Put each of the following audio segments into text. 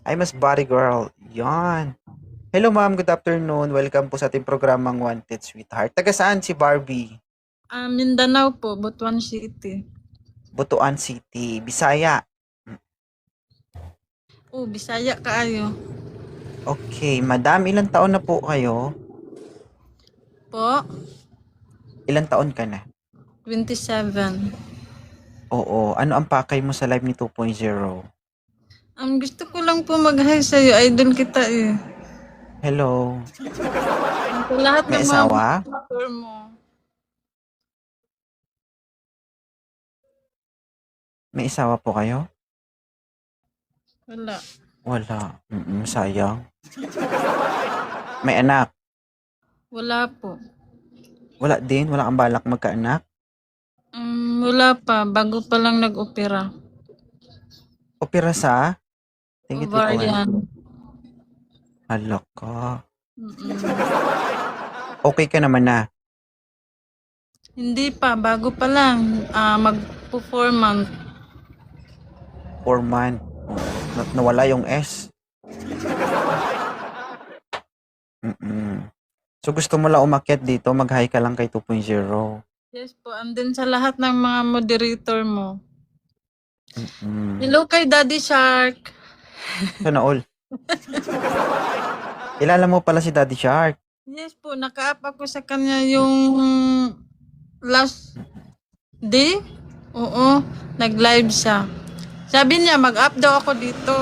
Ay, mas body girl. Yan. Hello ma'am, good afternoon. Welcome po sa ating programang Wanted Sweetheart. Taga saan si Barbie? Mindanao po, Butuan City. Butuan City, Bisaya. Oh, Bisaya kaayo. Okay, madam, ilang taon na po kayo? Po, Ilang taon ka na? 27. Oo, ano ang pakay mo sa live ni 2.0? Ang gusto ko lang po mag-hi sa'yo, idol kita eh. Hello, Sa lahat may ng mga asawa? motor mo. May asawa po kayo? Wala. Wala. Sayang. May anak? Wala po. Wala din, wala kang balak magkaanak? Wala pa. Bago pa lang nag-opera. Opera sa? Tingit likuan. Ovarian. Hala ka. Mm-mm. Okay ka naman na. Hindi pa. Bago pa lang. Mag-4 month. 4 month. Nawala yung S. So gusto mo lang umakyat dito, mag-hi ka lang kay 2.0. Yes po. And then sa lahat ng mga moderator mo. Mm-mm. Hello kay Daddy Shark. Sana all. Kilala mo pala si Daddy Shark. Yes po, naka-up ako sa kanya yung last day. Oo, nag-live siya. Sabi niya, mag-up daw ako dito.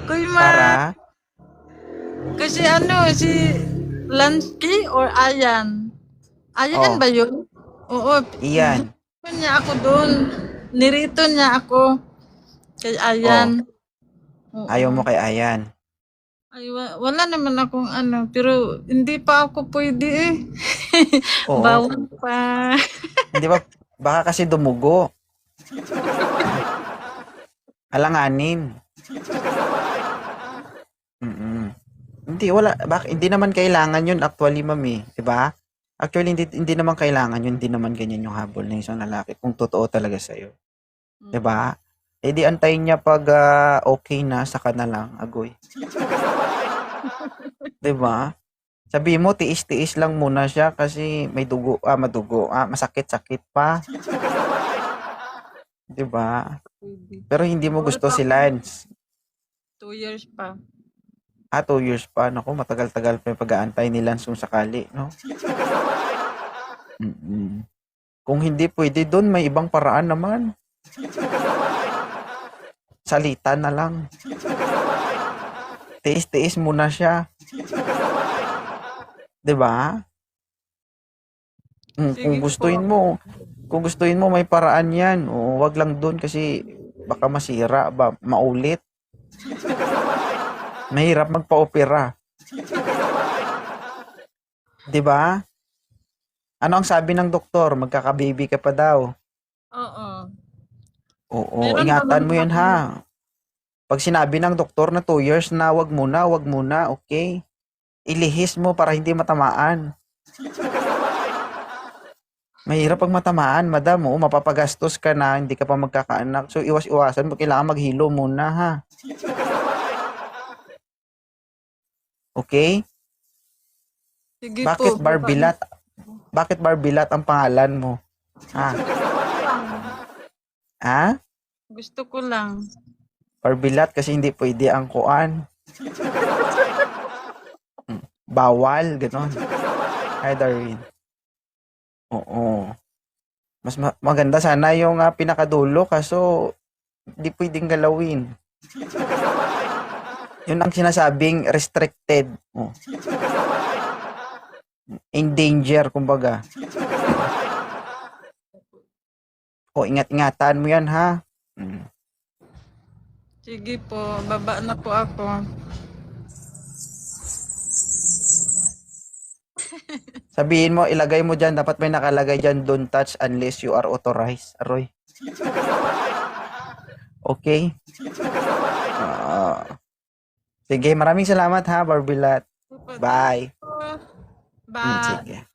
Para? Kasi ano, si Lansky or Ayan? Ayan Oh, ba yun? Oo, iyan. niya ako doon. Nirito niya ako kay Oh, Ayan. ayaw mo Oo. kay Ayan. Ay, wala naman akong ano, pero hindi pa ako pwede eh. Oo. Bawal pa. Hindi ba? Baka kasi dumugo. Alanganin. Hindi, wala. Hindi naman kailangan yun actually, mami. Diba? Actually, hindi naman kailangan yun. Hindi naman ganyan yung habol ng isang lalaki kung totoo talaga sa'yo. Diba? Eh di antayin niya pag okay na, saka na lang, agoy. Diba? Sabi mo, tiis-tiis lang muna siya kasi may masakit-sakit pa. Diba? Pero hindi mo gusto si Lance. 2 years pa. 2 years pa. Naku, matagal-tagal pa yung pag-aantay ni Lance kung sakali, no? Kung hindi pwede doon, may ibang paraan naman. Salita na lang. Tiis-tiis muna siya. 'Di ba? Sige Kung gustuin mo may paraan 'yan. O wag lang doon kasi baka masira ba, maulit. Mahirap magpa-opera. 'Di ba? Ano ang sabi ng doktor? Magkaka-baby ka pa daw. Oo. Oo, Meron ba ingatan mo 'yan naman? ha. Pag sinabi ng doktor na 2 years na, wag muna, okay? Ilihis mo para hindi matamaan. Mahirap pag matamaan, madam. Oo, mapapagastos ka na, hindi ka pa magkakaanak. So, iwas-iwasan mo. Kailangan maghilo muna, ha? Okay? Sige po, Bakit Barbilat? Bakit Barbilat ang pangalan mo? Ha? Ha? gusto ko lang. Barbilat kasi hindi pwede ang kuan. Bawal, gano'n. Hi, Darwin. Oo. Mas maganda sana yung pinakadulo kaso hindi pwedeng galawin. Yun ang sinasabing restricted. Oh. In danger, kumbaga. O, ingat-ingatan mo yan, ha? Sige po, baba na po ako. Sabihin mo, ilagay mo dyan, dapat may nakalagay dyan, don't touch unless you are authorized. Aroy. Okay? Sige, maraming salamat ha, Barbilat. Bye. Bye. Sige.